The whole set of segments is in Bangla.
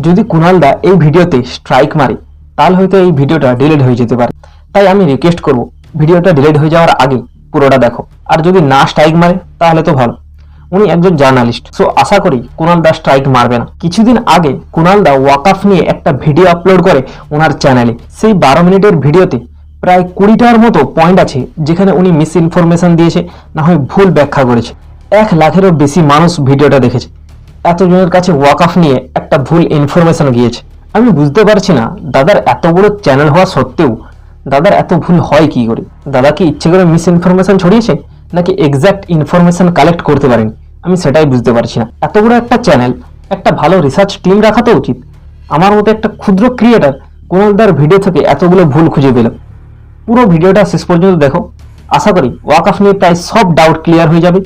যদি কুনাল দা এই ভিডিওতে স্ট্রাইক মারে তাহলে হয়তো এই ভিডিওটা ডিলিট হয়ে যেতে পারে। তাই আমি রিকোয়েস্ট করব ভিডিওটা ডিলিট হয়ে যাওয়ার আগে পুরোটা দেখো, আর যদি না স্ট্রাইক মারে তাহলে তো ভালো। উনি একজন জার্নালিস্ট, সো আশা করি কুনাল দা স্ট্রাইক মারবে না। কিছুদিন আগে কুনাল দা ওয়াকফ নিয়ে একটা ভিডিও আপলোড করে ওনার চ্যানেলে। সেই 12 মিনিটের ভিডিওতে প্রায় 20টার মতো পয়েন্ট আছে যেখানে উনি মিস ইনফরমেশন দিয়েছে, না হয় ভুল ব্যাখ্যা করেছে। 1 লাখেরও বেশি মানুষ ভিডিওটা দেখেছে। এতজনের কাছে ওয়াকফ নিয়ে একটা ভুল ইনফরমেশন গিয়েছে। আমি বুঝতে পারছি না দাদার এত বড় চ্যানেল হওয়া সত্ত্বেও দাদার এত ভুল হয় কি করে। দাদা কি ইচ্ছে করে মিস ইনফরমেশন ছড়িয়েছে, নাকি এক্সাক্ট ইনফরমেশন কালেক্ট করতে পারেনি, আমি সেটাই বুঝতে পারছি না। এত বড় একটা চ্যানেল, একটা ভালো রিসার্চ টিম রাখা তো উচিত। আমার মতো একটা ক্ষুদ্র ক্রিয়েটার কুনালদার ভিডিও থেকে এতগুলো ভুল খুঁজে পেল। পুরো ভিডিওটা শেষ পর্যন্ত দেখো, আশা করি ওয়াকফ নিয়ে প্রায় সব ডাউট ক্লিয়ার হয়ে যাবে।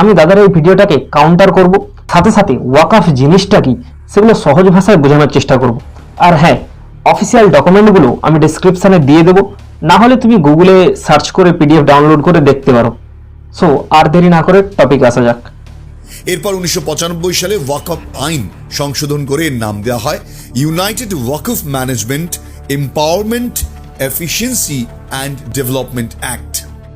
আমি দাদার এই ভিডিওটাকে কাউন্টার করব, সাথে সাথে ওয়াকফ জিনিসটা কি সেগুলো সহজ ভাষায় বোঝানোর চেষ্টা করব। আর হ্যাঁ, অফিসিয়াল ডকুমেন্টগুলো আমি ডেসক্রিপশনে দিয়ে দেবো, না হলে তুমি গুগলে সার্চ করে পিডিএফ ডাউনলোড করে দেখতে পারো। সো আর দেরি না করে টপিক আসা যাক। এরপর 1995 সালে ওয়াকফ আইন সংশোধন করে এর নাম দেওয়া হয় United Waqf management empowerment efficiency and development act.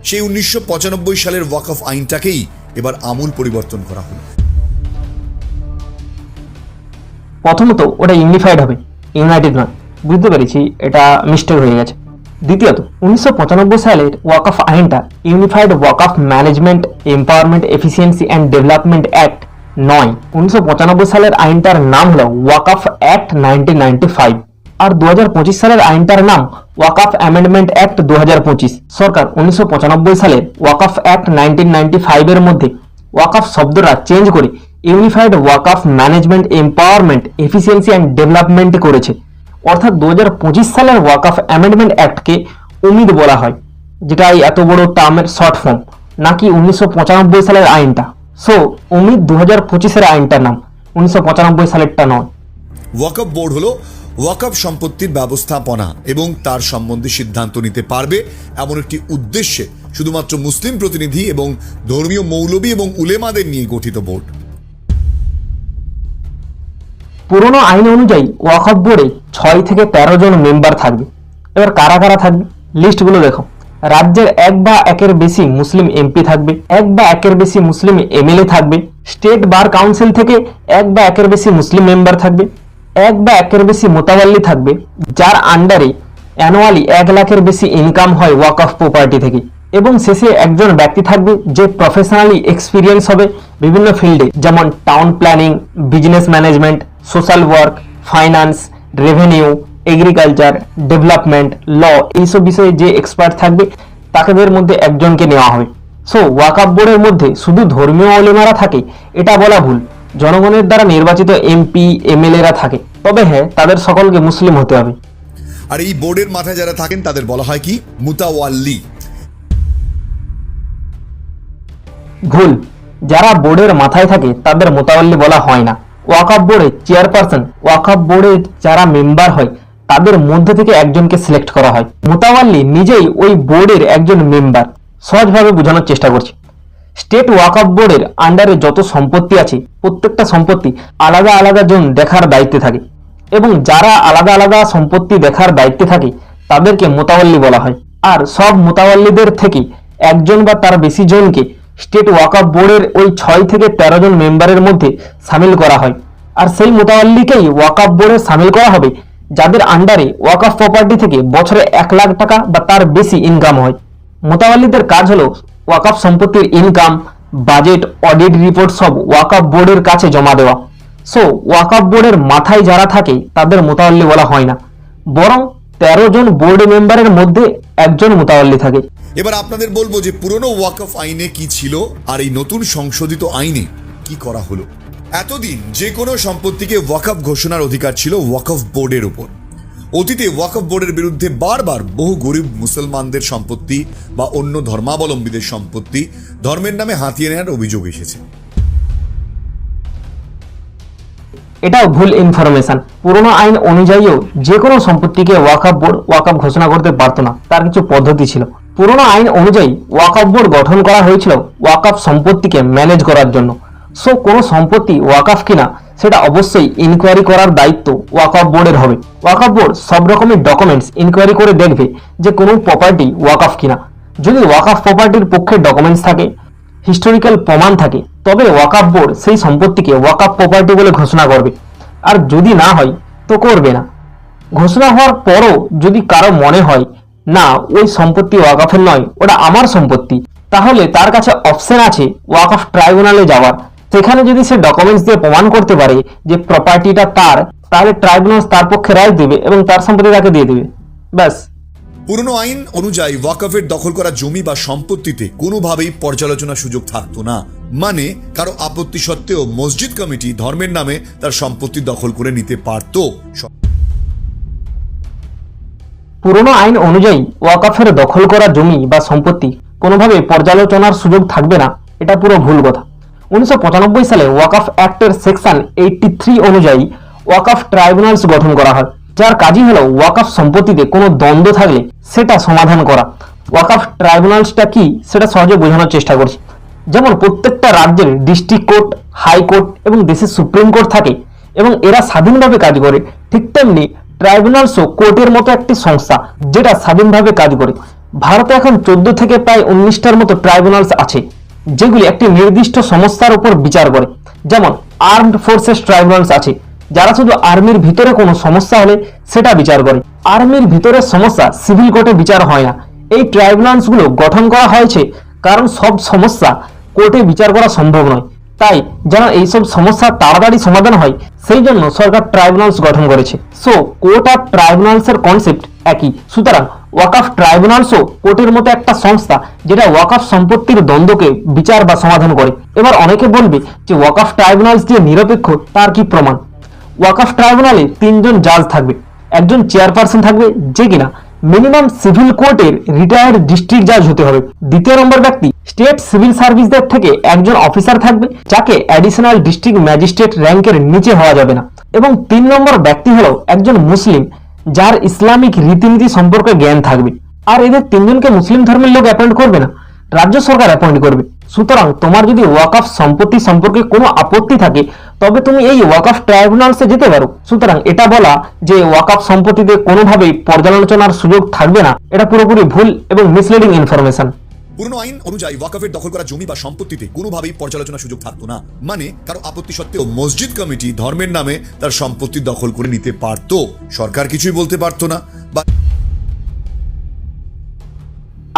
সেই 1995 সালের ওয়াকফ আইনটাকেই এবার আমূল পরিবর্তন করা হলো। প্রথমত ওটা ইউনিফাইড হবে, ইউনাইটেড নয়। বুঝতে পেরেছি এটা মিস্টেক হয়ে গেছে। দ্বিতীয়ত 1995 সালের ওয়াকফ আইনটা unified Waqf management empowerment efficiency and development act নয়। 1995 সালের আইনটার নাম হলো ওয়াকফ অ্যাক্ট 1995। আর 2025 সালের আইনটার নাম ওয়াকফ অ্যামেন্ডমেন্ট অ্যাক্ট 2025। সরকার 1995 সালের ওয়াকফ অ্যাক্ট 1995 এর মধ্যে ওয়াকফ শব্দটা চেঞ্জ করে unified Waqf management empowerment efficiency and development করেছে। অর্থাৎ 2025 সালের ওয়াকফ অ্যামেন্ডমেন্ট অ্যাক্টকে উমিদ বলা হয়, যেটা এই এত বড় টার্মের শর্ট ফর্ম, নাকি 1995 সালের আইনটা। সো উমিদ 2025 এর আইনটার নাম, 1995 সালেরটা নয়। ওয়াকফ বোর্ড হলো ওয়াকফ সম্পত্তির ব্যবস্থাপনা এবং তার সম্বন্ধে সিদ্ধান্ত নিতে পারবে এমন একটি উদ্দেশ্যে শুধুমাত্র মুসলিম প্রতিনিধি এবং ধর্মীয় মৌলবী এবং উলেমাদের নিয়ে গঠিত বোর্ড। পুরনো আইন অনুযায়ী ওয়াকফ বোর্ডে 6 থেকে 13 জন মেম্বার থাকবে। এবার কারা কারা থাকবে লিস্টগুলো দেখো। রাজ্যের 1 বা 1-এর বেশি মুসলিম এমপি থাকবে, 1 বা 1-এর বেশি মুসলিম এমএলএ থাকবে। স্টেট বার কাউন্সিল থেকে 1 বা 1-এর বেশি মুসলিম মেম্বার থাকবে, 1 বা 1-এর বেশি মোতাওয়াল্লি থাকবে যার আন্ডারে অ্যানুয়ালি 1 লাখের বেশি ইনকাম হয় ওয়াকফ প্রপার্টি থেকে। এবং শেষে একজন ব্যক্তি থাকবে যে প্রফেশনালি এক্সপিরিয়েন্স হবে বিভিন্ন ফিল্ডে, যেমন town planning, business management, social work, finance, revenue, agriculture, development, law, এইসব বিষয়ে যে এক্সপার্ট থাকবে তাদের মধ্যে একজনকে নেওয়া হবে। সো ওয়াকফ বোর্ডের মধ্যে শুধু ধর্মীয় ওলেমারা থাকে এটা বলা ভুল। জনগণের দ্বারা নির্বাচিত এমপি এমএলএরা থাকে, তবে হ্যাঁ তাদের সকলকে মুসলিম হতে হবে। আর এই বোর্ডের মাথায় যারা থাকেন তাদের বলা হয় কি মুতাওয়াল্লি। ভুল, যারা বোর্ডের মাথায় থাকে তাদের মোতাওয়াল্লি বলা হয় না। ওয়াকফ বোর্ডে চেয়ারপারসন, ওয়াকফ বোর্ডের যারা মেম্বার হয় তাদের মধ্যে থেকে একজনকে সিলেক্ট করা হয়। মোতাওয়াল্লি নিজেই ওই বোর্ডের একজন মেম্বার। সহজভাবে বোঝানোর চেষ্টা করছি। স্টেট ওয়াকফ বোর্ডের আন্ডারে যত সম্পত্তি আছে প্রত্যেকটা সম্পত্তি আলাদা আলাদা জন দেখার দায়িত্বে থাকে, এবং যারা আলাদা আলাদা সম্পত্তি দেখার দায়িত্বে থাকে তাদেরকে মোতাওয়াল্লি বলা হয়। আর সব মোতাওয়াল্লিদের থেকে একজন বা তার বেশি জনকে স্টেট ওয়াকফ বোর্ডের ওই 6 থেকে 13 জন মেম্বারের মধ্যে সামিল করা হয়। আর সেই মোতাওয়াল্লিকেই ওয়াকফ বোর্ডে সামিল করা হবে যাদের আন্ডারে ওয়াকফ প্রপার্টি থেকে বছরে 1 লাখ টাকা বা তার বেশি ইনকাম হয়। মোতাওয়াল্লিদের কাজ হলো ওয়াকফ সম্পত্তির ইনকাম, বাজেট, অডিট রিপোর্ট সব ওয়াকফ বোর্ডের কাছে জমা দেওয়া। সো ওয়াকফ বোর্ডের মাথায় যারা থাকে তাদের মোতাওয়াল্লি বলা হয় না, বরং 13 জন বোর্ড মেম্বারের মধ্যে একজন মোতাওয়াল্লি থাকে। এবার আপনাদের বলবো যে পুরনো ওয়াকফ আইনে কি ছিল আর এই নতুন সংশোধিত আইনে কি করা হলো। এতদিন যে কোনো সম্পত্তিকে ওয়াকফ ঘোষণার অধিকার ছিল ওয়াকফ বোর্ডের উপর। অতীতে ওয়াকফ বোর্ডের বিরুদ্ধে বারবার বহু গরিব মুসলমানদের সম্পত্তি বা অন্য ধর্মাবলম্বীদের সম্পত্তি ধর্মের নামে হাতিয়ে নেওয়ার অভিযোগ এসেছে। এটাও ভুল ইনফরমেশন। পুরনো আইন অনুযায়ীও যে কোনো সম্পত্তিকে ওয়াকফ বোর্ড ওয়াকফ ঘোষণা করতে পারতো না, তার কিছু পদ্ধতি ছিল। পুরনো আইন অনুযায়ী ওয়াকফ বোর্ড গঠন করা হয়েছিল ওয়াকফ সম্পত্তিকে ম্যানেজ করার জন্য। সো কোনো সম্পত্তি ওয়াকফ কিনা সেটা অবশ্যই ইনকোয়ারি করার দায়িত্ব ওয়াকফ বোর্ডের হবে। ওয়াকফ বোর্ড সব রকমের ডকুমেন্টস ইনকোয়ারি করে দেখবে যে কোনো প্রপার্টি ওয়াকফ কিনা। যদি ওয়াকফ প্রপার্টির পক্ষে ডকুমেন্টস থাকে, হিস্টোরিক্যাল প্রমাণ থাকে, তবে ওয়াকফ বোর্ড সেই সম্পত্তিকে ওয়াকফ প্রপার্টি বলে ঘোষণা করবে। আর যদি না হয় তো করবে না। ঘোষণা হওয়ার পরও যদি কারো মনে হয় না ওই সম্পত্তি ওয়াকফের নয়, ওটা আমার সম্পত্তি, তাহলে তার কাছে অপশন আছে ওয়াকফ ট্রাইব্যুনালে যাওয়ার। সেখানে যদি সে ডকুমেন্টস দিয়ে প্রমাণ করতে পারে যে প্রপার্টিটা তার, তাহলে ট্রাইব্যুনাল তার পক্ষে রায় দেবে এবং তার সম্পত্তি তাকে দিয়ে দেবে। ব্যাস। পুরনো আইন অনুযায়ী ওয়াকফের দখল করা জমি বা সম্পত্তিতে কোনোভাবেই পর্যালোচনার সুযোগ থাকতো না। মানে কারো আপত্তি সত্ত্বেও মসজিদ কমিটি ধর্মের নামে তার সম্পত্তি দখল করে নিতে পারত। পুরনো আইন অনুযায়ী ওয়াকফের দখল করা জমি বা সম্পত্তি কোনোভাবে পর্যালোচনার সুযোগ থাকবে না, এটা পুরো ভুল কথা। 1995 সালে ওয়াকফ অ্যাক্টের সেকশন 83 অনুযায়ী ওয়াকফ ট্রাইব্যুনালস গঠন করা হয়, যার কাজই হলো ওয়াকফ সম্পত্তিতে কোনো দ্বন্দ্ব থাকলে সেটা সমাধান করা। ওয়াকফ ট্রাইব্যুনালসটা কি সেটা সহজে বোঝানোর চেষ্টা করছি। যেমন প্রত্যেকটা রাজ্যের ডিস্ট্রিক্ট কোর্ট, হাইকোর্ট এবং দেশের সুপ্রিম কোর্ট থাকে এবং এরা স্বাধীনভাবে কাজ করে, ঠিক তেমনি ট্রাইব্যুনালসও কোর্টের মতো একটি সংস্থা যেটা স্বাধীনভাবে কাজ করে। ভারতে এখন 14 থেকে প্রায় 19টার মতো ট্রাইব্যুনালস আছে, যেগুলি একটি নির্দিষ্ট সমস্যার উপর বিচার করে। যেমন আর্মড ফোর্সেস ট্রাইব্যুনালস আছে, যারা শুধু আর্মির ভিতরে কোনো সমস্যা হলে সেটা বিচার করে। আর্মির ভিতরের সমস্যা সিভিল কোর্টে বিচার হয় না। এই ট্রাইব্যুনালসগুলো গঠন করা হয়েছে কারণ সব সমস্যা কোর্টে বিচার করা সম্ভব নয়, তাই যেন এইসব সমস্যা তাড়াতাড়ি সমাধান হয় সেই জন্য সরকার ট্রাইব্যুনালস গঠন করেছে। সো কোর্ট আর ট্রাইব্যুনালসের কনসেপ্ট একই। সুতরাং ওয়াকফ ট্রাইব্যুনালসও কোর্টের মতো একটা সংস্থা যেটা ওয়াকফ সম্পত্তির দ্বন্দ্বকে বিচার বা সমাধান করে। এবার অনেকে বলবে যে ওয়াকফ ট্রাইব্যুনালস যে নিরপেক্ষ তার কি প্রমাণ? ওয়াকফ ট্রাইব্যুনালে 3 জন জাজ থাকবে, একজন চেয়ারপারসন থাকবে যে কিনা মিনিমাম সিভিল কোর্টের রিটায়ার্ড ডিস্ট্রিক্ট জাজ হতে হবে। দ্বিতীয় নম্বর ব্যক্তি স্টেট সিভিল সার্ভিসদের থেকে একজন অফিসার থাকবে যাকে অ্যাডিশনাল ডিস্ট্রিক্ট ম্যাজিস্ট্রেট র্যাঙ্কের নিচে হওয়া যাবে না। এবং 3 নম্বর ব্যক্তি হলো একজন মুসলিম যার ইসলামিক রীতিনীতি সম্পর্কে জ্ঞান থাকবে। আর এদের 3 জনকে মুসলিম ধর্মের লোক অ্যাপয়েন্ট করবে না, রাজ্য সরকার অ্যাপয়েন্ট করবে। সুতরাং তোমার যদি ওয়াকফ সম্পত্তি সম্পর্কে কোনো আপত্তি থাকে তবে তুমি এই ওয়াকফ ট্রাইব্যুনালসে যেতে পারো। সুতরাং এটা বলা যে ওয়াকফ সম্পত্তিতে কোনোভাবেই পর্যালোচনার সুযোগ থাকবে না, এটা পুরোপুরি ভুল এবং মিসলিডিং ইনফরমেশন। পুরনো আইন অনুযায়ী ওয়াকফের দখল করা জমি বা সম্পত্তিতে কোনোভাবেই পর্যালোচনার সুযোগ থাকতো না। মানে কারো আপত্তি সত্ত্বেও মসজিদ কমিটি ধর্মের নামে তার সম্পত্তি দখল করে নিতে পারত। সরকার কিছুই বলতে পারতো না।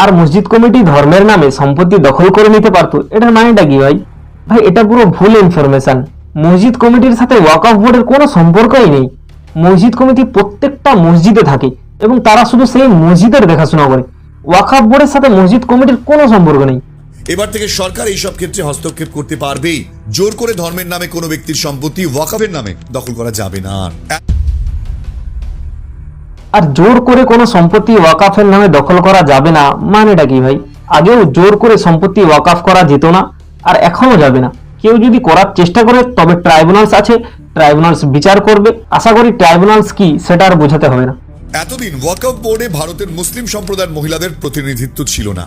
আর মসজিদ কমিটি ধর্মের নামে সম্পত্তি দখল করে নিতে পারতো, এটার মানেটা কি ভাই? ভাই এটা পুরো ভুল ইনফরমেশন। মসজিদ কমিটির সাথে ওয়াকফ বোর্ডের কোনো সম্পর্কই নেই। মসজিদ কমিটি প্রত্যেকটা মসজিদে থাকে এবং তারা শুধু সেই মসজিদের দেখাশোনা করে। ওয়াকফ বোর্ডের সাথে মসজিদ কমিটির কোনো সম্পর্ক নেই। এবার থেকে সরকার এইসব ক্ষেত্রে হস্তক্ষেপ করতে পারবে। জোর করে ধর্মের নামে কোনো ব্যক্তির সম্পত্তি ওয়াকফের নামে দখল করা যাবে না। আর জোর করে কোনো সম্পত্তি ওয়াকফের নামে দখল করা যাবে না মানেটা কি ভাই? আগেও জোর করে সম্পত্তি ওয়াকফ করা যেত না, আর এখনো যাবে না। কেউ যদি করার চেষ্টা করে তবে ট্রাইব্যুনালস আছে, ট্রাইব্যুনালস বিচার করবে। আশা করি ট্রাইব্যুনালস কি সেটা আর বোঝাতে হবে না। এতদিন ওয়াকফ বোর্ডে ভারতের মুসলিম সম্প্রদায়ের মহিলাদের প্রতিনিধিত্ব ছিল না।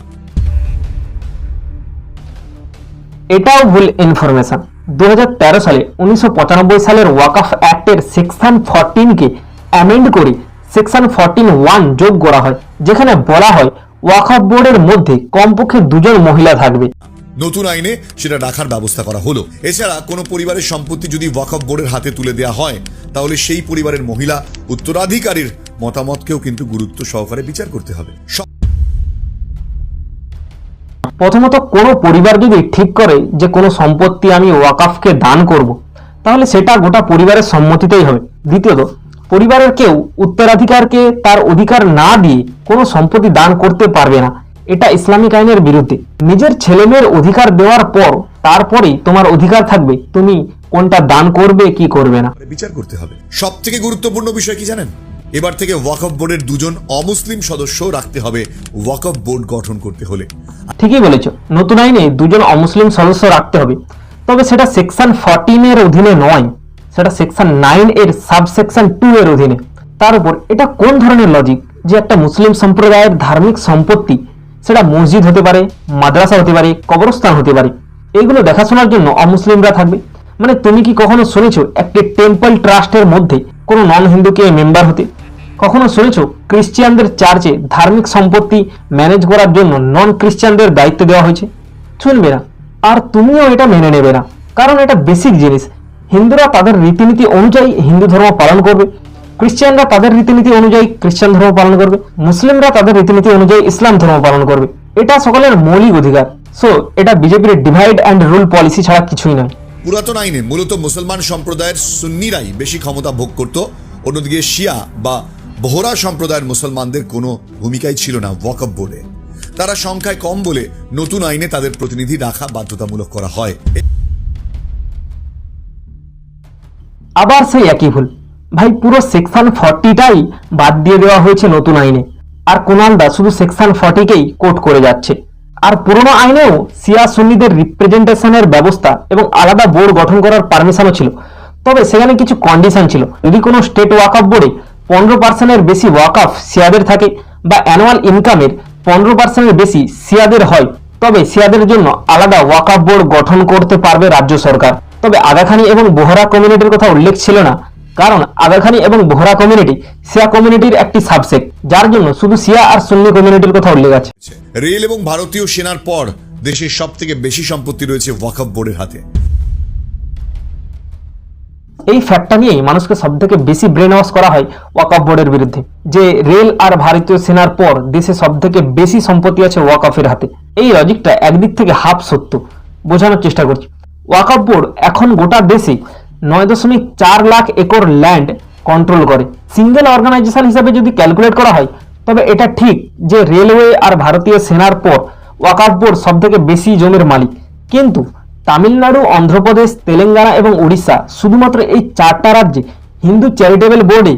এটাও ভুল ইনফরমেশন। 2013 সালে 1995 সালের ওয়াকফ অ্যাক্টের সেকশন 14 কে অ্যামেন্ড করে সেকশন 14(1) যোগ করা হয়, যেখানে বলা হয় ওয়াকফ বোর্ডের মধ্যে কমপক্ষে 2 জন মহিলা থাকবে। নতুন আইনে সেটা রাখার ব্যবস্থা করা হলো। এছাড়া কোনো পরিবারের সম্পত্তি যদি ওয়াকফ বোর্ডের হাতে তুলে দেওয়া হয় তাহলে সেই পরিবারের মহিলা উত্তরাধিকারীর মতামতকেও কিন্তু গুরুত্ব সহকারে বিচার করতে হবে। প্রথমত কোনো পরিবার যদি ঠিক করে যে কোনো সম্পত্তি আমি ওয়াকফকে দান করব, তাহলে সেটা গোটা পরিবারের সম্মতিতেই হবে। দ্বিতীয়ত পরিবারের কেউ উত্তরাধিকারকে তার অধিকার না দিয়ে কোনো সম্পত্তি দান করতে পারবে না, এটা ইসলামিক আইনের বিরুদ্ধে। নিজের ছেলেমেয়ের অধিকার দেওয়ার পর তারপরেই তোমার অধিকার থাকবে তুমি কোনটা দান করবে কি করবে না বিচার করতে হবে। সব থেকে গুরুত্বপূর্ণ বিষয় কি জানেন? এবার থেকে ওয়াকফ বোর্ডের 2 জন অমুসলিম সদস্য রাখতে হবে ওয়াকফ বোর্ড গঠন করতে হলে। ঠিকই বলেছ, নতুন আইনে 2 জন অমুসলিম সদস্য রাখতে হবে, তবে সেটা সেকশন 14 এর অধীনে নয়, সেটা সেকশন 9 এর সাবসেকশন 2 এর অধীনে। তার উপর এটা কোন ধরনের লজিক যে একটা মুসলিম সম্প্রদায়ের ধার্মিক সম্পত্তি, সেটা মসজিদ হতে পারে, মাদ্রাসা হতে পারে, কবরস্থান হতে পারে, এইগুলো দেখাশোনার জন্য অমুসলিমরা থাকবে। মানে তুমি কি কখনো শুনেছো একটি টেম্পল ট্রাস্টের মধ্যে কোনো নন হিন্দুকে মেম্বার হতে? কখনো শুনেছো ক্রিশ্চিয়ানদের চার্চে ধার্মিক সম্পত্তি ম্যানেজ করার জন্য নন ক্রিশ্চিয়ানদের দায়িত্ব দেওয়া হয়েছে? শুনবে না, আর তুমিও এটা মেনে নেবে না, কারণ এটা বেসিক জিনিস। হিন্দুরা তাদের রীতিনীতি অনুযায়ী হিন্দু ধর্ম পালন করবে, ক্রিশ্চিয়ানরা তাদের রীতিনীতি অনুযায়ী খ্রিস্টান ধর্ম পালন করবে, মুসলিমরা তাদের রীতিনীতি অনুযায়ী ইসলাম ধর্ম পালন করবে। এটা সকলের মৌলিক অধিকার। সো এটা বিজেপির ডিভাইড অ্যান্ড রুল পলিসি ছাড়া কিছুই নয়। পুরাতন আইনে মূলত মুসলমান সম্প্রদায়ের সুন্নিরাই বেশি ক্ষমতা ভোগ করত, অন্যদিকে শিয়া বা বহরা সম্প্রদায়ের মুসলমানদের কোনো ভূমিকাই ছিল না ওয়াকফ বোর্ডে। তারা সংখ্যায় কম বলে নতুন আইনে তাদের প্রতিনিধি রাখা বাধ্যতামূলক করা হয়। আবার সেই একই ভুল। ভাই পুরো সেকশন 40টাই বাদ দিয়ে দেওয়া হয়েছে নতুন আইনে, আর কুনালদা শুধু সেকশন 40কেই কোট করে যাচ্ছে। আর পুরনো আইনেও শিয়া সুন্নিদের রিপ্রেজেন্টেশনের ব্যবস্থা এবং আলাদা বোর্ড গঠন করার পারমিশনও ছিল, তবে সেখানে কিছু কন্ডিশন ছিল। যদি কোনো স্টেট ওয়াকফ বোর্ডে 15%-এর বেশি ওয়াকফ শিয়াদের থাকে বা অ্যানুয়াল ইনকামের 15%-এর বেশি শিয়াদের হয়, তবে শিয়াদের জন্য আলাদা ওয়াকফ বোর্ড গঠন করতে পারবে রাজ্য সরকার। তবে আগাখানি এবং বোহরা কমিউনিটির কথা উল্লেখ ছিল না, কারণ আগাখানি এবং বোহরা কমিউনিটি শিয়া কমিউনিটির একটি সাবসেক্ট, যার জন্য শুধু শিয়া আর সুন্নি কমিউনিটির কথা উল্লেখ আছে। রেল এবং ভারতীয় সেনার পর দেশের সব থেকে বেশি সম্পত্তি রয়েছে ওয়াকফ বোর্ডের হাতে। এই ফ্যাক্টটা নিয়েই মানুষকে সব থেকে বেশি ব্রেন ওয়াশ করা হয় ওয়াকফ বোর্ডের বিরুদ্ধে, যে রেল আর ভারতীয় সেনার পর দেশে সব থেকে বেশি সম্পত্তি আছে ওয়াকফের হাতে। এই লজিকটা একদিক থেকে হাফ সত্য, বোঝানোর চেষ্টা করছি। ওয়াকফ বোর্ড এখন গোটা দেশে 9.4 লাখ একর ল্যান্ড কন্ট্রোল করে। সিঙ্গেল অর্গানাইজেশন হিসাবে যদি ক্যালকুলেট করা হয়, তবে এটা ঠিক যে রেলওয়ে আর ভারতীয় সেনার পর ওয়াকফ বোর্ড সব থেকে বেশি জমির মালিক। কিন্তু তামিলনাড়ু, অন্ধ্রপ্রদেশ, তেলেঙ্গানা এবং উড়িষ্যা, শুধুমাত্র এই 4টা রাজ্যে হিন্দু চ্যারিটেবল বোর্ডে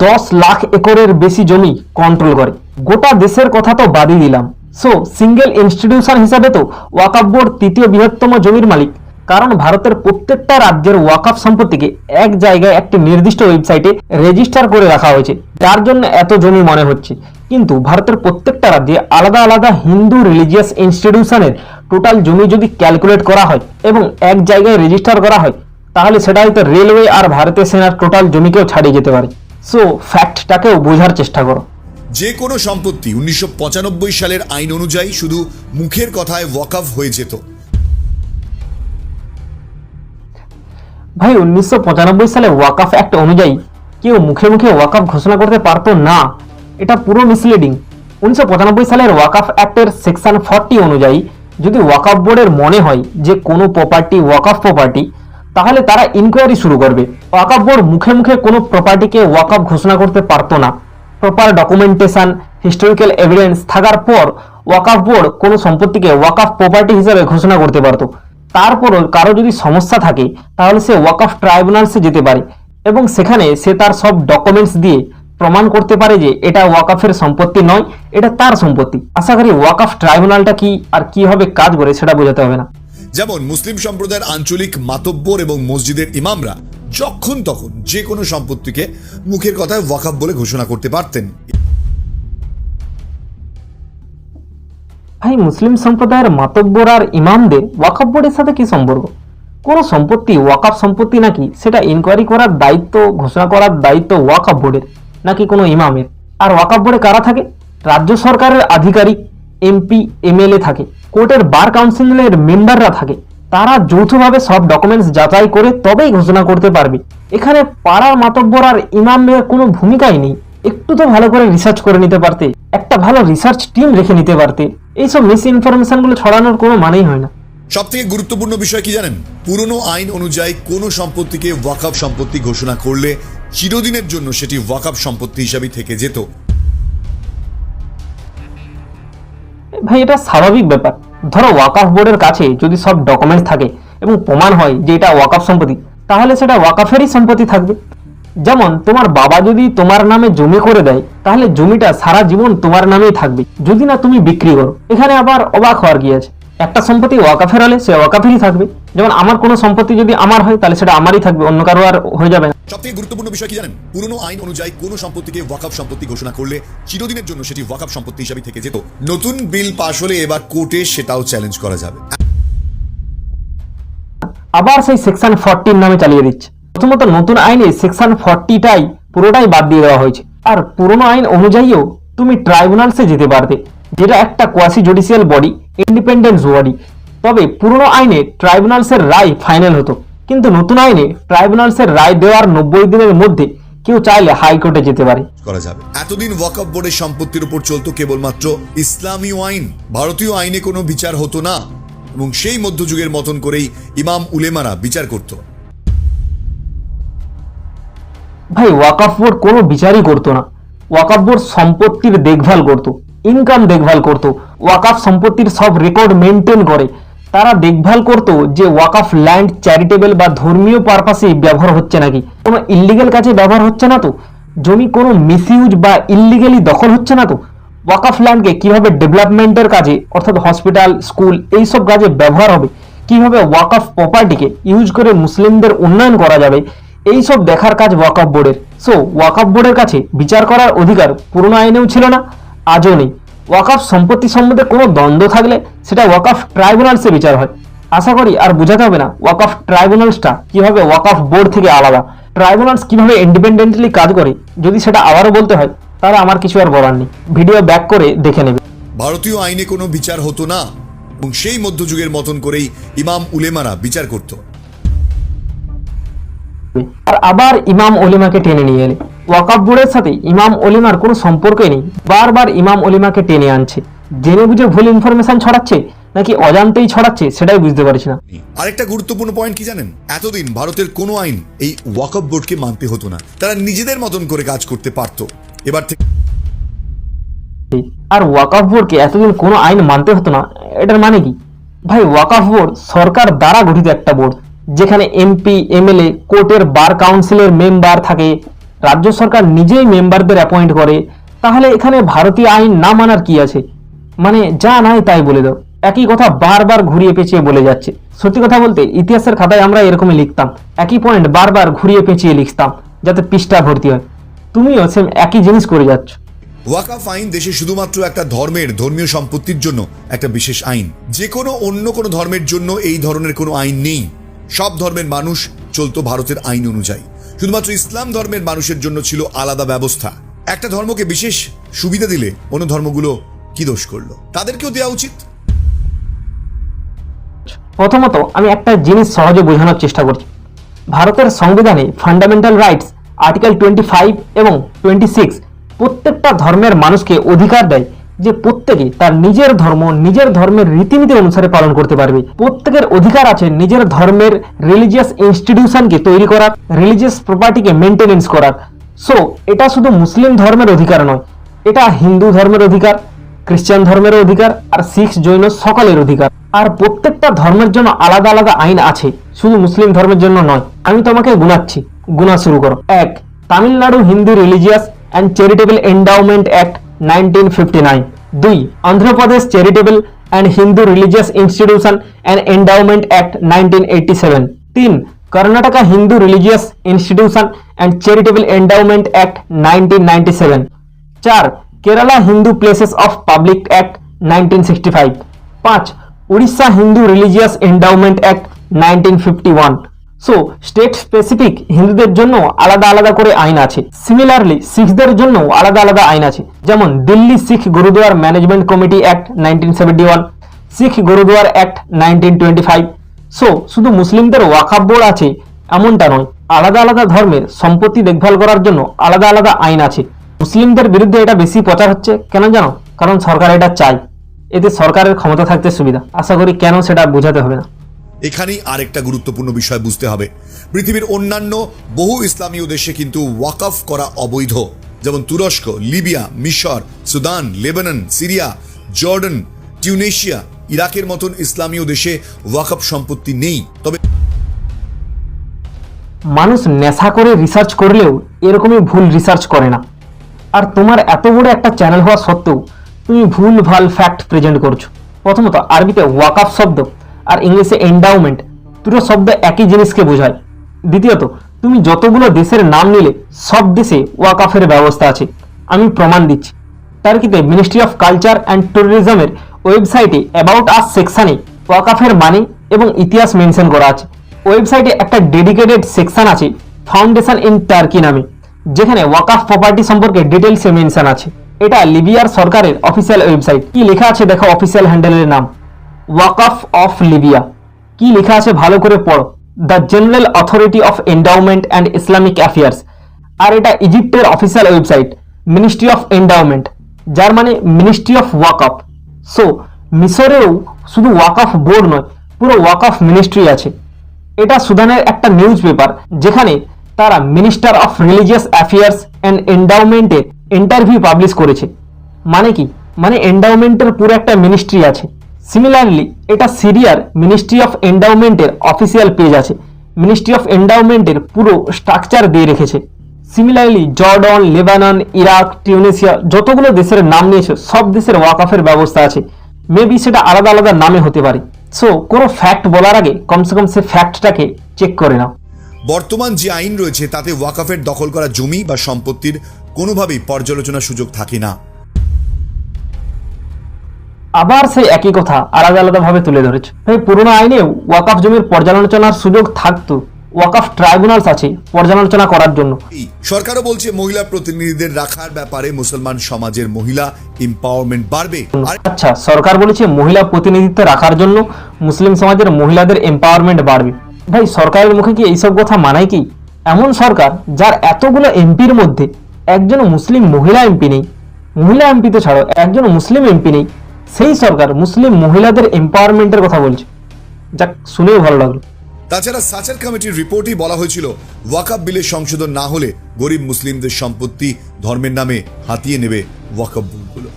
10 লাখ একরের বেশি জমি কন্ট্রোল করে। গোটা দেশের কথা তো বাদই দিলাম। সো সিঙ্গেল ইনস্টিটিউশন হিসাবে তো ওয়াকফ বোর্ড তৃতীয় বৃহত্তম জমির মালিক, কারণ ভারতের প্রত্যেকটা রাজ্যের ওয়াকফ সম্পত্তিকে এক জায়গায় একটি নির্দিষ্ট ওয়েবসাইটে রেজিস্টার করে রাখা হয়েছে, যার জন্য এত জমি মনে হচ্ছে। কিন্তু ভারতের প্রত্যেকটা রাজ্যে আলাদা আলাদা হিন্দু রিলিজিয়াস ইনস্টিটিউশনের টোটাল জমি যদি ক্যালকুলেট করা হয় এবং এক জায়গায় রেজিস্টার করা হয়, তাহলে সেটা হয়তো রেলওয়ে আর ভারতীয় সেনার টোটাল জমিকেও ছাড়িয়ে যেতে পারে। সো ফ্যাক্টটাকেও বোঝার চেষ্টা করো। যে কোনো সম্পত্তি 1995 সালের আইন অনুযায়ী শুধু মুখের কথায় ওয়াকফ হয়ে যেত। ভাই 1995 সালে ওয়াকফ অ্যাক্ট অনুযায়ী কেউ মুখে মুখে ওয়াকফ ঘোষণা করতে পারতো না, এটা পুরো মিসলিডিং। 1995 সালের ওয়াকফ অ্যাক্টের সেকশন 40 অনুযায়ী যদি ওয়াকফ বোর্ডের মনে হয় যে কোনো প্রপার্টি ওয়াকফ প্রপার্টি, তাহলে তারা ইনকোয়ারি শুরু করবে। ওয়াকফ বোর্ড মুখে মুখে কোনো প্রপার্টিকে ওয়াকফ ঘোষণা করতে পারতো না। প্রপার ডকুমেন্টেশন, হিস্টোরিক্যাল এভিডেন্স থাকার পর ওয়াকফ বোর্ড কোনো সম্পত্তিকে ওয়াকফ প্রপার্টি হিসেবে ঘোষণা করতে পারতো। তারপরও কারো যদি সমস্যা থাকে, তাহলে সে ওয়াকফ ট্রাইব্যুনালসে যেতে পারে এবং সেখানে সে তার সব ডকুমেন্টস দিয়ে প্রমাণ করতে পারে যে এটা ওয়াকফের সম্পত্তি নয়, এটা তার সম্পত্তি। আশা করি ওয়াকফ ট্রাইব্যুনালটা কি আর কিভাবে কাজ করে সেটা বোঝাতে হবে না। যেমন মুসলিম সম্প্রদায়ের আঞ্চলিক মাতব্বর এবং মসজিদের ইমামরা যখন তখন যে কোনো সম্পত্তিকে মুখের কথায় ওয়াকফ বলে ঘোষণা করতে পারতেন। ভাই মুসলিম সম্প্রদায়ের মাতব্বর আর ইমামদের ওয়াকফ বোর্ডের সাথে কি সম্পর্ক? কোনো সম্পত্তি ওয়াকফ সম্পত্তি নাকি সেটা ইনকোয়ারি করার দায়িত্ব, ঘোষণা করার দায়িত্ব ওয়াকফ বোর্ডের নাকি কোনো ইমামের? আর ওয়াকফ বোর্ডে কারা থাকে? রাজ্য সরকারের আধিকারিক, এমপি, এমএলএ থাকে, কোর্টের বার কাউন্সিলের মেম্বাররা থাকে। তারা যৌথভাবে সব ডকুমেন্টস যাচাই করে তবেই ঘোষণা করতে পারবে। এখানে পাড়ার মাতব্বর আর ইমামের কোনো ভূমিকাই নেই। একটু তো ভালো করে রিসার্চ করে নিতে পারতে, একটা ভালো রিসার্চ টিম রেখে নিতে পারতে। এইসব মিস ইনফরমেশন গুলো ছড়ানোর কোনো মানেই হয় না। সব থেকে গুরুত্বপূর্ণ বিষয় কি জানেন? পুরনো আইন অনুযায়ী কোনো সম্পত্তিকে ওয়াকফ সম্পত্তি ঘোষণা করলে চিরদিনের জন্য সেটি ওয়াকফ সম্পত্তি হিসাবে থেকে যেত। ভাই এটা স্বাভাবিক ব্যাপার। ধরো ওয়াকফ বোর্ডের কাছে যদি সব ডকুমেন্টস থাকে এবং প্রমাণ হয় যে এটা ওয়াকফ সম্পত্তি, তাহলে সেটা ওয়াকফেরই সম্পত্তি থাকবে। যেমন তোমার বাবা যদি তোমার নামে জমি করে দেয়, তাহলে জমিটা সারা জীবন তোমার নামেই থাকবে, যদি না তুমি বিক্রি করো। এখানে আবার অবাক হওয়ার কি আছে? একটা সম্পত্তি ওয়াকফের হলে সে ওয়াকফেরই থাকবে। যেমন আমার কোনো সম্পত্তি যদি আমার হয়, তাহলে সেটা আমারই থাকবে, অন্য কারো আর হয়ে যাবে না। সবথেকে গুরুত্বপূর্ণ বিষয় কি জানেন? পুরনো আইন অনুযায়ী কোনো সম্পত্তিকে ওয়াকফ সম্পত্তি ঘোষণা করলে চিরদিনের জন্য সেটি ওয়াকফ সম্পত্তি হিসাবে থেকে যেত। নতুন বিল পাশ হলে এবার কোর্টে সেটাও চ্যালেঞ্জ করা যাবে। আবার সেই সেকশন 40 নামে চালিয়ে দিচ্ছে। প্রথমত নতুন আইনে সেকশন 40টাই পুরোটাই বাদ দিয়ে দেওয়া হয়েছে। আর পুরনো আইন অনুযায়ীও তুমি ট্রাইব্যুনালসে যেতে পারতে, যেটা একটা quasi judicial body, independence body. তবে পুরনো আইনে ট্রাইব্যুনালসের রায় ফাইনাল হতো, কিন্তু নতুন আইনে ট্রাইব্যুনালসের রায় দেওয়ার 90 দিনের মধ্যে কেউ চাইলে হাইকোর্টে যেতে পারে। করা যাবে। এতদিন ওয়াকফ বোর্ডের সম্পত্তির উপর চলতো কেবলমাত্র ইসলামী আইন, ভারতীয় আইনে কোনো বিচার হতো না, এবং সেই মধ্যযুগের মতন করেই ইমাম উলেমারা বিচার করত। ভাই ওয়াকফ বোর্ড কোনো বিচারই করতো না। ওয়াকফ বোর্ড সম্পত্তির দেখভাল করত, ইনকাম দেখভাল করত, ওয়াকফ সম্পত্তির সব রেকর্ড মেনটেন করে। তারা দেখভাল করত যে ওয়াকফ ল্যান্ড চ্যারিটেবল বা ধর্মীয় পারপাসে ব্যবহার হচ্ছে নাকি, কোনো ইল্লিগেল কাজে ব্যবহার হচ্ছে না তো, জমি কোনো মিসইউজ বা ইল্লিগেলি দখল হচ্ছে না তো, ওয়াকফ ল্যান্ডকে কিভাবে ডেভেলপমেন্টের কাজে অর্থাৎ হসপিটাল, স্কুল এইসব কাজে ব্যবহার হবে, কিভাবে ওয়াকফ প্রপার্টিকে ইউজ করে মুসলিমদের উন্নয়ন করা যাবে, এই সব দেখার কাজ ওয়াকফ বোর্ডের। সো ওয়াকফ বোর্ডের কাছে বিচার করার অধিকার পুরনো আইনেও ছিল না, আজও নেই। ওয়াকফ সম্পত্তি সম্বন্ধে কোনো দ্বন্দ্ব থাকলে সেটা ওয়াকফ ট্রাইব্যুনালসে বিচার হয়। আশা করি আর বোঝাতে হবে না ওয়াকফ ট্রাইব্যুনালসটা কিভাবে ওয়াকফ বোর্ড থেকে আলাদা, ট্রাইব্যুনালস কিভাবে ইন্ডিপেন্ডেন্টলি কাজ করে। যদি সেটা আবারও বলতে হয় তাহলে আমার কিছু আর বলার নেই, ভিডিও ব্যাক করে দেখে নেবে। ভারতীয় আইনে কোনো বিচার হতো না, এবং সেই মধ্যযুগের মতন করেই ইমাম উলেমারা বিচার করত। আর আবার ইমাম ওলিমাকে টেনে নিয়ে এলে। ওয়াকফ বোর্ডের সাথে ইমাম ওলিমার কোনো সম্পর্কই নেই, বারবার ইমাম ওলিমাকে টেনে আনছে। জেনে বুঝে ভুল ইনফরমেশন ছড়াচ্ছে নাকি অজান্তেই ছড়াচ্ছে সেটাই বুঝতে পারছি না। আরেকটা গুরুত্বপূর্ণ পয়েন্ট কি জানেন? এতদিন ভারতের কোনো আইন এই ওয়াকফ বোর্ডকে মানতে হতো না, তারা নিজেদের মতন করে কাজ করতে পারত। এবার থেকে আর ওয়াকফ বোর্ডকে এতদিন কোনো আইন মানতে হতো না, এটার মানে কি? ভাই ওয়াকফ বোর্ড সরকার দ্বারা গঠিত একটা বোর্ড, যেখানে এমপি, এমএলএ, কোর্টের বার কাউন্সিলের মেম্বার থাকে, রাজ্য সরকার নিজেই মেম্বারদের অ্যাপয়েন্ট করে। তাহলে এখানে ভারতীয় আইন না মানার কি আছে? মানে যা নাই তাই বলে দাও, একই কথা বারবার ঘুরিয়ে পেঁচিয়ে বলে যাচ্ছে। সত্যি কথা বলতে ইতিহাসের খাতায় আমরা এরকমই লিখতাম, একই পয়েন্ট বারবার ঘুরিয়ে পেঁচিয়ে লিখতাম যাতে পৃষ্ঠা ভর্তি হয়। তুমিও সেম একই জিনিস করে যাচ্ছ। ওয়াকফ আইন দেশে শুধুমাত্র একটা ধর্মের ধর্মীয় সম্পত্তির জন্য একটা বিশেষ আইন, যে কোনো অন্য কোনো ধর্মের জন্য এই ধরনের কোনো আইন নেই। সব ধর্মের মানুষ চলতো ভারতের আইন অনুযায়ী, শুধুমাত্র ইসলাম ধর্মের মানুষের জন্য ছিল আলাদা ব্যবস্থা। একটা ধর্মকে বিশেষ সুবিধা দিলে অন্য ধর্মগুলো কি দোষ করলো? তাদেরকেও দেওয়া উচিত। প্রথমত আমি একটা জিনিস সহজে বোঝানোর চেষ্টা করছি। ভারতের সংবিধানে ফান্ডামেন্টাল রাইটস আর্টিকেল 25 এবং 26 প্রত্যেকটা ধর্মের মানুষকে অধিকার দেয় যে প্রত্যেকে তার নিজের ধর্ম, নিজের ধর্মের রীতিনীতি অনুসারে পালন করতে পারবে। প্রত্যেকের অধিকার আছে নিজের ধর্মের রিলিজিয়াস ইনস্টিটিউশনকে তৈরি করার, রিলিজিয়াস প্রপার্টিকে মেনটেনেন্স করার। সো এটা শুধু মুসলিম ধর্মের অধিকার নয়, এটা হিন্দু ধর্মের অধিকার, খ্রিস্টান ধর্মের অধিকার, আর শিখ, জৈন সকলের অধিকার। আর প্রত্যেকটা ধর্মের জন্য আলাদা আলাদা আইন আছে, শুধু মুসলিম ধর্মের জন্য নয়। আমি তোমাকে গুনাচ্ছি, গুনা শুরু করো। 1. Tamil Nadu Hindu religious and charitable endowment act 1959। 2. Andhra Pradesh charitable and Hindu religious institution and endowment act 1987। 3. Karnataka Hindu religious institution and charitable endowment act 1997। 4. Kerala Hindu places of public act 1965। 5. Orissa Hindu religious endowment act 1951। So state specific হিন্দুদের জন্য আলাদা আলাদা করে আইন আছে। সিমিলারলি শিখদের জন্য আলাদা আলাদা আইন আছে, যেমন দিল্লি শিখ গুরুদুয়ার ম্যানেজমেন্ট কমিটি অ্যাক্ট 1971, শিখ গুরুদুয়ার অ্যাক্ট 1925। সো শুধু মুসলিমদের ওয়াকফ বোর্ড আছে এমনটা নয়, আলাদা আলাদা ধর্মের সম্পত্তি দেখভাল করার জন্য আলাদা আলাদা আইন আছে। মুসলিমদের বিরুদ্ধে এটা বেশি প্রচার হচ্ছে কেন জানো? কারণ সরকার এটা চায়, এতে সরকারের ক্ষমতা থাকতে সুবিধা। আশা করি কেন সেটা বোঝাতে হবে না। এখানেই আরেকটা গুরুত্বপূর্ণ বিষয় বুঝতে হবে, পৃথিবীর অন্যান্য বহু ইসলামীয় দেশে কিন্তু ওয়াকফ করা অবৈধ, যেমন তুরস্ক, লিবিয়া, মিশর, Sudan, Lebanon, Syria, Jordan, Tunisia, ইরাকের মতন ইসলামীয় দেশে ওয়াকফ সম্পত্তি নেই। তবে মানুষ নেশা করে রিসার্চ করলেও এরকমই ভুল রিসার্চ করে না। আর তোমার এত বড় একটা চ্যানেল হওয়া সত্ত্বেও তুমি ভুল ভাল ফ্যাক্ট প্রেজেন্ট করছো। প্রথমত আরবিতে ওয়াকফ শব্দ আর ইংলিশে এন্ডাউমেন্ট দুটো শব্দ একই জিনিসকে বোঝায়। দ্বিতীয়ত তুমি যতগুলো দেশের নাম নিলে সব দেশে ওয়াকফের ব্যবস্থা আছে, আমি প্রমাণ দিচ্ছি। টার্কিতে মিনিস্ট্রি অফ কালচার অ্যান্ড ট্যুরিজমের ওয়েবসাইটে অ্যাবাউট আস সেকশনে ওয়াকফের মানে এবং ইতিহাস মেনশন করা আছে। ওয়েবসাইটে একটা ডেডিকেটেড সেকশন আছে ফাউন্ডেশন ইন টার্কি নামে, যেখানে ওয়াকাফ প্রপার্টি সম্পর্কে ডিটেলসে মেনশন আছে। এটা লিবিয়ার সরকারের অফিসিয়াল ওয়েবসাইট। কি লেখা আছে দেখো অফিসিয়াল হ্যান্ডেলের নাম, ওয়াকাফ অফ লিবিয়া। কি লেখা আছে ভালো করে পড়ো, the general authority of endowment and Islamic affairs. আর এটা ইজিপ্টের official website, ministry of endowment, যার মানে মিনিস্ট্রি অফ ওয়াকাফ। সো মিশরেও শুধু ওয়াকাফ বোর্ড নয়, পুরো ওয়াকাফ মিনিস্ট্রি আছে। এটা সুদানের একটা নিউজ পেপার, যেখানে তারা minister of religious affairs and এন্ডাউমেন্টের ইন্টারভিউ পাবলিশ করেছে। মানে কি, মানে এন্ডাউমেন্টের পুরো একটা মিনিস্ট্রি আছে। সিমিলারলি এটা সিরিয়ার মিনিস্ট্রি অফ এন্ডাউমেন্টের অফিসিয়াল পেজ আছে, মিনিস্ট্রি অফ এন্ডাউমেন্টের পুরো স্ট্রাকচার দিয়ে রেখেছে। Similarly Jordan, Lebanon, Iraq, Tunisia, যতগুলো দেশের নাম নিয়েছে সব দেশের ওয়াকাফের ব্যবস্থা আছে। মেবি সেটা আলাদা আলাদা নামে হতে পারে। সো কোনো ফ্যাক্ট বলার আগে কমসে কম সে ফ্যাক্টটাকে চেক করে নাও। বর্তমান যে আইন রয়েছে তাতে ওয়াকাফের দখল করা জমি বা সম্পত্তির কোনোভাবেই পর্যালোচনার সুযোগ থাকে না। আবার সেই একই কথা আলাদা আলাদা ভাবে তুলে ধরেছে। ভাই পুরোনো আইনে ওয়াকাফ জমির পর্যালোচনার সুযোগ থাকতো, ওয়াকাফ ট্রাইব্যুনালস আছে পর্যালোচনা করার জন্য। সরকারও বলছে মহিলা প্রতিনিধিদের রাখার ব্যাপারে মুসলমান সমাজের মহিলা এম্পাওয়ারমেন্ট বাড়বে। আচ্ছা, সরকার বলেছে মহিলা প্রতিনিধিত্ব রাখার জন্য মুসলিম সমাজের মহিলাদের এম্পাওয়ারমেন্ট বাড়বে। ভাই সরকারের মুখে কি এইসব কথা মানায় কি? এমন সরকার যার এতগুলো এমপির মধ্যে একজন মুসলিম মহিলা এমপি নেই, মহিলা এমপি তো ছাড়ো একজন মুসলিম এমপি নেই, সেই সরকার মুসলিম মহিলাদের এম্পাওয়ারমেন্টের কথা বলছে। যাক, শুনেও ভালো লাগলো। তাছাড়া সাচার কমিটির রিপোর্টেই বলা হয়েছিল ওয়াকাফ বিলের সংশোধন না হলে গরিব মুসলিমদের সম্পত্তি ধর্মের নামে হাতিয়ে নেবে ওয়াকাফ বোর্ডগুলো।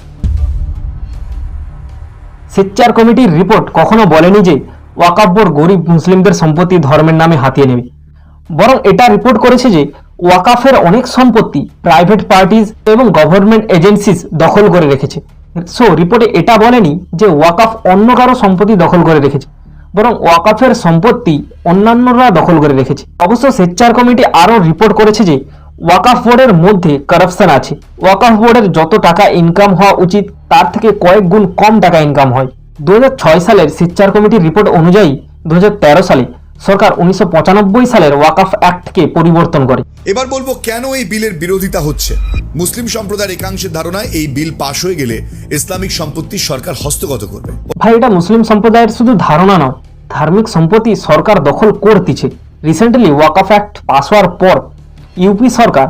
সেচ্চার কমিটির রিপোর্ট কখনো বলেনি যে ওয়াকাফ বোর্ড গরিব মুসলিমদের সম্পত্তি ধর্মের নামে হাতিয়ে নেবে, বরং এটা রিপোর্ট করেছে যে ওয়াকাফের অনেক সম্পত্তি প্রাইভেট পার্টিজ এবং গভর্নমেন্ট এজেন্সিস দখল করে রেখেছে। সো রিপোর্টে এটা বলেনি যে ওয়াকাফ অন্য কারো সম্পত্তি দখল করে রেখেছে, বরং ওয়াকাফের সম্পত্তি অন্যান্যরা দখল করে রেখেছে। অবশ্য সেচ্চার কমিটি আরও রিপোর্ট করেছে যে ওয়াকাফ বোর্ডের মধ্যে কারাপশন আছে। ওয়াকাফ বোর্ডের যত টাকা ইনকাম হওয়া উচিত তার থেকে কয়েক গুণ কম টাকা ইনকাম হয়। 2006 সালের সেচ্চার কমিটির রিপোর্ট অনুযায়ী 2013 সালে সরকার 1995 সালের ওয়াকাফ অ্যাক্টকে পরিবর্তন করে। এবার বলবো কেন এই বিলের বিরোধিতা হচ্ছে। মুসলিম সম্প্রদায়ের একাংশের ধারণায় এই বিল পাশ হয়ে গেলে ইসলামিক সম্পত্তি সরকার হস্তগত করবে। ভাই এটা মুসলিম সম্প্রদায়ের শুধু ধারণা নয়, ধার্মিক সম্পত্তি সরকার দখল করতেছে। রিসেন্টলি ওয়াকাফ অ্যাক্ট পাস হওয়ার পর ইউপি সরকার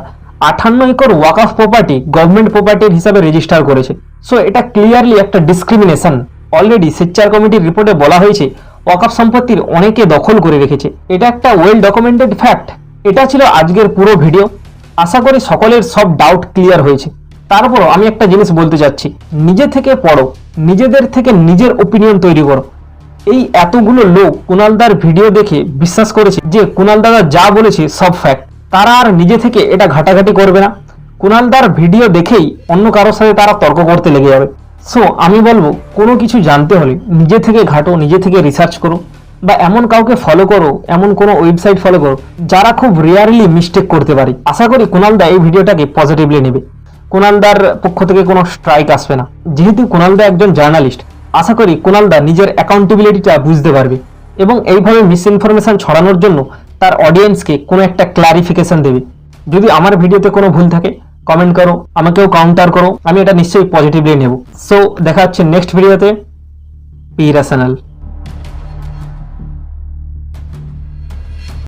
58 একর ওয়াকাফ প্রপার্টি গভর্নমেন্ট প্রপার্টির হিসাবে রেজিস্টার করেছে। সো এটা ক্লিয়ারলি একটা ডিসক্রিমিনেশন। অলরেডি সেচ্চার কমিটির রিপোর্টে বলা হয়েছে ওয়াকাফ সম্পত্তির অনেকে দখল করে রেখেছে। এটা একটা ওয়েল ডকুমেন্টেড ফ্যাক্ট। এটা ছিল আজকের পুরো ভিডিও। আশা করি সকলের সব ডাউট ক্লিয়ার হয়েছে। তারপরও আমি একটা জিনিস বলতে চাচ্ছি, নিজে থেকে পড়ো, নিজেদের থেকে নিজের ওপিনিয়ন তৈরি করো। এই এতগুলো লোক কুণালদার ভিডিও দেখে বিশ্বাস করেছে যে কুণাল দাদা যা বলেছে সব ফ্যাক্ট, তারা আর নিজে থেকে এটা ঘাটাঘাটি করবে না। কুণালদার ভিডিও দেখেই অন্য কারোর সাথে তারা তর্ক করতে লেগে যাবে। সো আমি বলবো কোনো কিছু জানতে হলে নিজে থেকে ঘাটো, নিজে থেকে রিসার্চ করো, বা এমন কাউকে ফলো করো, এমন কোনো ওয়েবসাইট ফলো করো যারা খুব রেয়ারলি মিস্টেক করতে পারে। আশা করি কুণালদা এই ভিডিওটাকে পজিটিভলি নেবে। কুণালদার পক্ষ থেকে কোনো স্ট্রাইক আসবে না। যেহেতু কুণালদা একজন জার্নালিস্ট, আশা করি কুণালদা নিজের অ্যাকাউন্টেবিলিটিটা বুঝতে পারবে এবং এইভাবে মিস ইনফরমেশন ছড়ানোর জন্য তার অডিয়েন্সকে কোনো একটা ক্লারিফিকেশন দেবে। যদি আমার ভিডিওতে কোনো ভুল থাকে কমেন্ট করো, আমাকেও কাউন্টার করো, আমি এটা নিশ্চয়ই পজিটিভলি নেব। সো দেখা হচ্ছে নেক্সট ভিডিওতে। পি রাসানাল।